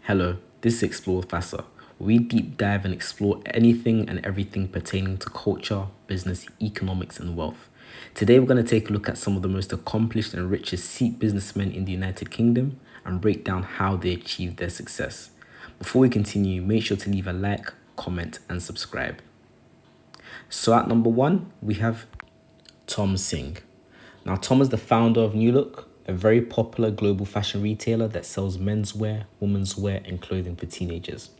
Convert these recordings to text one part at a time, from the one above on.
Hello, this is Explore with Fassa. We deep dive and explore anything and everything pertaining to culture, business, economics, and wealth. Today, we're going to take a look at some of the most accomplished and richest Sikh businessmen in the United Kingdom and break down how they achieved their success. Before we continue, make sure to leave a like, comment, and subscribe. So, at number one, we have Tom Singh. Now, Tom is the founder of New Look, a very popular global fashion retailer that sells menswear, women's wear, and clothing for teenagers.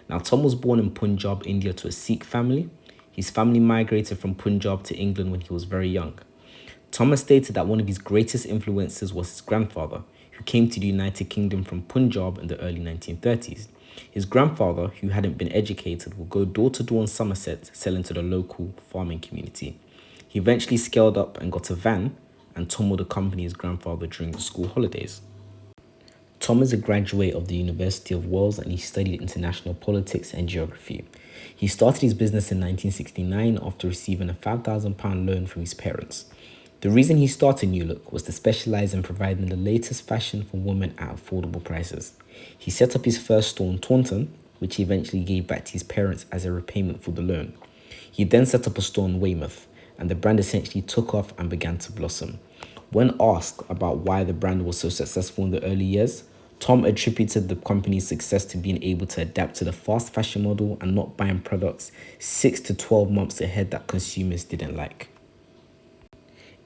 Now, Tom was born in Punjab, India, to a Sikh family. His family migrated from Punjab to England when he was very young. Thomas stated that one of his greatest influences was his grandfather, who came to the United Kingdom from Punjab in the early 1930s. His grandfather, who hadn't been educated, would go door to door in Somerset selling to the local farming community. He eventually scaled up and got a van, and Tom would accompany his grandfather during the school holidays. Tom is a graduate of the University of Wales and he studied international politics and geography. He started his business in 1969 after receiving a £5,000 loan from his parents. The reason he started New Look was to specialize in providing the latest fashion for women at affordable prices. He set up his first store in Taunton, which he eventually gave back to his parents as a repayment for the loan. He then set up a store in Weymouth, and the brand essentially took off and began to blossom. When asked about why the brand was so successful in the early years, Tom attributed the company's success to being able to adapt to the fast fashion model and not buying products 6 to 12 months ahead that consumers didn't like.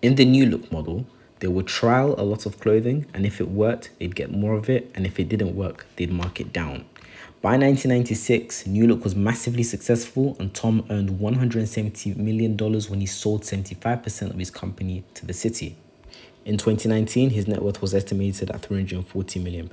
In the New Look model, they would trial a lot of clothing, and if it worked, they'd get more of it, and if it didn't work, they'd mark it down. By 1996, New Look was massively successful, and Tom earned $170 million when he sold 75% of his company to the city. In 2019, his net worth was estimated at £340 million.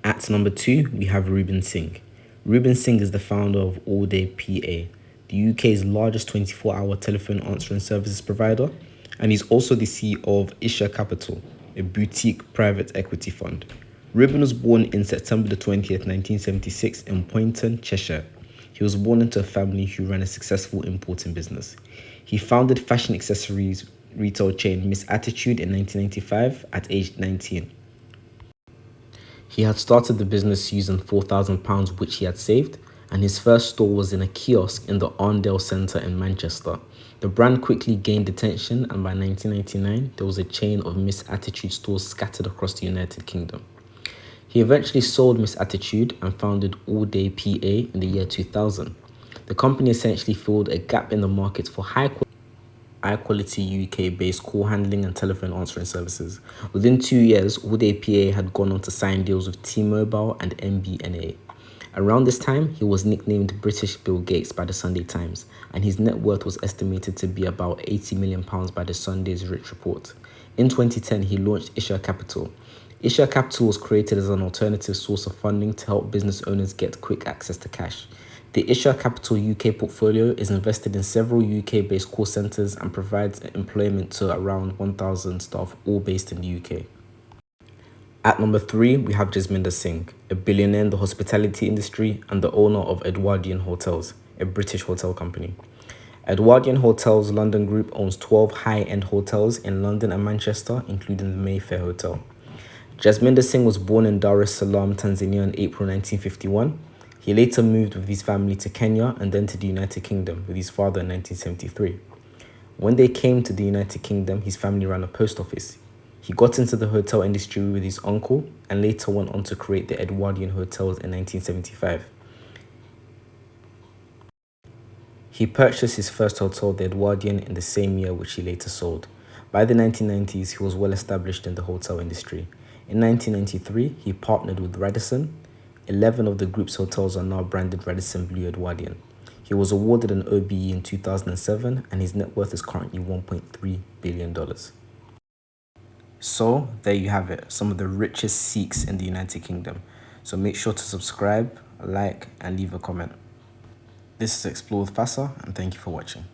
At number two, we have Reuben Singh. Reuben Singh is the founder of All Day PA, the UK's largest 24-hour telephone answering services provider, and he's also the CEO of Isha Capital, a boutique private equity fund. Reuben was born in September the 20th, 1976 in Poynton, Cheshire. He was born into a family who ran a successful importing business. He founded fashion accessories retail chain Miss Attitude in 1995 at age 19. He had started the business using £4,000 which he had saved, and his first store was in a kiosk in the Arndale Centre in Manchester. The brand quickly gained attention, and by 1999, there was a chain of Miss Attitude stores scattered across the United Kingdom. He eventually sold Miss Attitude and founded All Day PA in the year 2000. The company essentially filled a gap in the market for high-quality UK-based call handling and telephone answering services. Within 2 years, All Day PA had gone on to sign deals with T-Mobile and MBNA. Around this time, he was nicknamed British Bill Gates by the Sunday Times, and his net worth was estimated to be about £80 million by the Sunday's Rich Report. In 2010, he launched Isha Capital. Isha Capital was created as an alternative source of funding to help business owners get quick access to cash. The Isha Capital UK portfolio is invested in several UK-based call centres and provides employment to around 1,000 staff, all based in the UK. At number three, we have Jasminder Singh, a billionaire in the hospitality industry and the owner of Edwardian Hotels, a British hotel company. Edwardian Hotels London Group owns 12 high-end hotels in London and Manchester, including the Mayfair Hotel. Jasminder Singh was born in Dar es Salaam, Tanzania in April 1951. He later moved with his family to Kenya and then to the United Kingdom with his father in 1973. When they came to the United Kingdom, his family ran a post office. He got into the hotel industry with his uncle and later went on to create the Edwardian Hotels in 1975. He purchased his first hotel, the Edwardian, in the same year, which he later sold. By the 1990s, he was well established in the hotel industry. In 1993, he partnered with Radisson. 11 of the group's hotels are now branded Radisson Blu Edwardian. He was awarded an OBE in 2007, and his net worth is currently $1.3 billion. So, there you have it, some of the richest Sikhs in the United Kingdom. So make sure to subscribe, like, and leave a comment. This is Explore with Fassa, and thank you for watching.